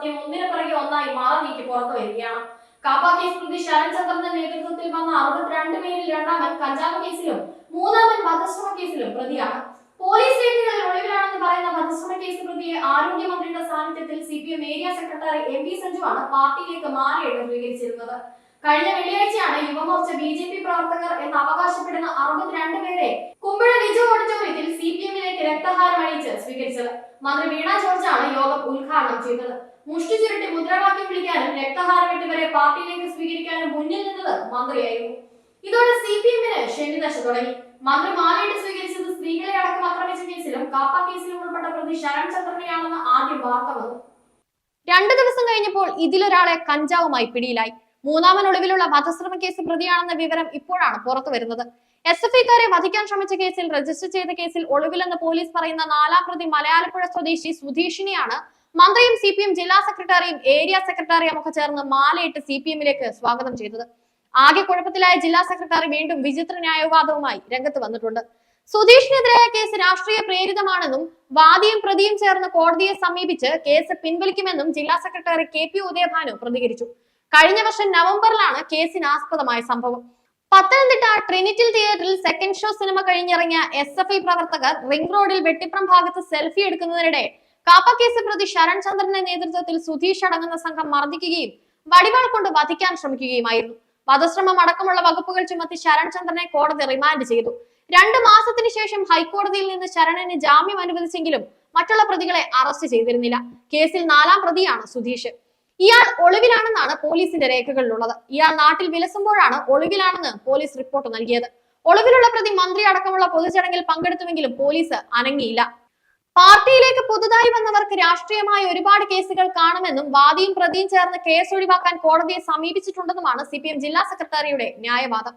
സത്യം ഒന്നിനു പിറകെ ഒന്നായി മാറി നീക്കി പുറത്തു വരികയാണ്. കാപ്പ കേസ് പ്രതി ശരൺ ചന്ദ്രന്റെ നേതൃത്വത്തിൽ വന്ന 62 പേരിൽ രണ്ടാമൻ കഞ്ചാവ് കേസിലും മൂന്നാമൻ വധശ്രമ കേസിലും പ്രതിയാണ്. പോലീസ് രേഖകളിൽ ഒളിവിലാണെന്ന് പറയുന്ന വധശ്രമ കേസ് പ്രതിയെ ആരോഗ്യമന്ത്രിയുടെ സാന്നിധ്യത്തിൽ CPM ഏരിയ സെക്രട്ടറി MV സഞ്ജുവാണ് പാർട്ടിയിലേക്ക് മാറിയിട്ട് സ്വീകരിച്ചിരുന്നത്. കഴിഞ്ഞ വെള്ളിയാഴ്ചയാണ് യുവമോർച്ച BJP പ്രവർത്തകർ എന്ന് അവകാശപ്പെടുന്ന 62 പേരെ കുമ്പഴ ലിജോ ഓഡിറ്റോറിയത്തിൽ CPM-ലേക്ക് രക്തഹാരം അണിയിച്ച് സ്വീകരിച്ചത്. മന്ത്രി വീണ ജോർജാണ് യോഗം ഉദ്ഘാടനം ചെയ്തത്. മുഷ്ടി ചുരുട്ടി മുദ്രാവാക്യം വിളിക്കാനും രക്തഹാരം ഇട്ടവരെ പാർട്ടിയിലേക്ക് സ്വീകരിക്കാനും മുന്നിൽ നിന്നത് മന്ത്രിയായിരുന്നു. ഇതോടെ CPM-ന് ശനിദശ തുടങ്ങി. മന്ത്രി മാലയിട്ട് സ്വീകരിച്ചത് സ്ത്രീകളെ അടക്കം ആക്രമിച്ച കേസിലും കാപ്പ കേസിലും ഉൾപ്പെട്ട പ്രതി ശരൺ ചന്ദ്രനെയാണെന്ന് ആദ്യം വാർത്ത വന്നു. 2 ദിവസം കഴിഞ്ഞപ്പോൾ ഇതിലൊരാളെ കഞ്ചാവുമായി പിടിയിലായി. മൂന്നാമൻ ഒളിവിലുള്ള വധശ്രമ കേസ് പ്രതിയാണെന്ന വിവരം ഇപ്പോഴാണ് പുറത്തു വരുന്നത്. SFI-ക്കാരെ വധിക്കാൻ ശ്രമിച്ച കേസിൽ രജിസ്റ്റർ ചെയ്ത കേസിൽ ഒളിവിലെന്ന് പോലീസ് പറയുന്ന 4ാം പ്രതി മലയാലപ്പുഴ സ്വദേശി സുധീഷിനെയാണ് മന്ത്രിയും CPM ജില്ലാ സെക്രട്ടറിയും ഏരിയ സെക്രട്ടറിയും ഒക്കെ ചേർന്ന് മാലയിട്ട് CPM-ലേക്ക് സ്വാഗതം ചെയ്തത്. ആകെ കുഴപ്പത്തിലായ ജില്ലാ സെക്രട്ടറി വീണ്ടും വിചിത്ര ന്യായവാദവുമായി രംഗത്ത് വന്നിട്ടുണ്ട്. സുധീഷിനെതിരായ കേസ് രാഷ്ട്രീയ പ്രേരിതമാണെന്നും വാദിയും പ്രതിയും ചേർന്ന് കോടതിയെ സമീപിച്ച് കേസ് പിൻവലിക്കുമെന്നും ജില്ലാ സെക്രട്ടറി KP ഉദയഭാനു പ്രതികരിച്ചു. കഴിഞ്ഞ വർഷം നവംബറിലാണ് കേസിന് ആസ്പദമായ സംഭവം. പത്തനംതിട്ട ട്രിനിറ്റിൽ തിയേറ്ററിൽ സെക്കൻഡ് ഷോ സിനിമ കഴിഞ്ഞിറങ്ങിയ SFI പ്രവർത്തകർ റിംഗ് റോഡിൽ വെട്ടിപ്രം ഭാഗത്ത് സെൽഫി എടുക്കുന്നതിനിടെ കാപ്പ കേസ് പ്രതി ശരൺ ചന്ദ്രന്റെ നേതൃത്വത്തിൽ സുധീഷ് അടങ്ങുന്ന സംഘം മർദ്ദിക്കുകയും വടിവാൾ കൊണ്ട് വധിക്കാൻ ശ്രമിക്കുകയുമായിരുന്നു. വധശ്രമം അടക്കമുള്ള വകുപ്പുകൾ ചുമത്തി ശരൺ ചന്ദ്രനെ കോടതി റിമാൻഡ് ചെയ്തു. 2 മാസത്തിന് ശേഷം ഹൈക്കോടതിയിൽ നിന്ന് ശരണിന് ജാമ്യം അനുവദിച്ചെങ്കിലും മറ്റുള്ള പ്രതികളെ അറസ്റ്റ് ചെയ്തിരുന്നില്ല. കേസിൽ 4ാം പ്രതിയാണ് സുധീഷ്. ഇയാൾ ഒളിവിലാണെന്നാണ് പോലീസിന്റെ രേഖകളിലുള്ളത്. ഇയാൾ നാട്ടിൽ വിലസുമ്പോഴാണ് ഒളിവിലാണെന്ന് പോലീസ് റിപ്പോർട്ട് നൽകിയത്. ഒളിവിലുള്ള പ്രതി മന്ത്രി അടക്കമുള്ള പൊതുചടങ്ങിൽ പങ്കെടുത്തുവെങ്കിലും പോലീസ് അനങ്ങിയില്ല. പാർട്ടിയിലേക്ക് പുതുതായി വന്നവർക്ക് രാഷ്ട്രീയമായ ഒരുപാട് കേസുകൾ കാണുമെന്നും വാദിയും പ്രതിയും ചേർന്ന് കേസ് ഒഴിവാക്കാൻ കോടതിയെ സമീപിച്ചിട്ടുണ്ടെന്നുമാണ് CPM ജില്ലാ സെക്രട്ടറിയുടെ ന്യായവാദം.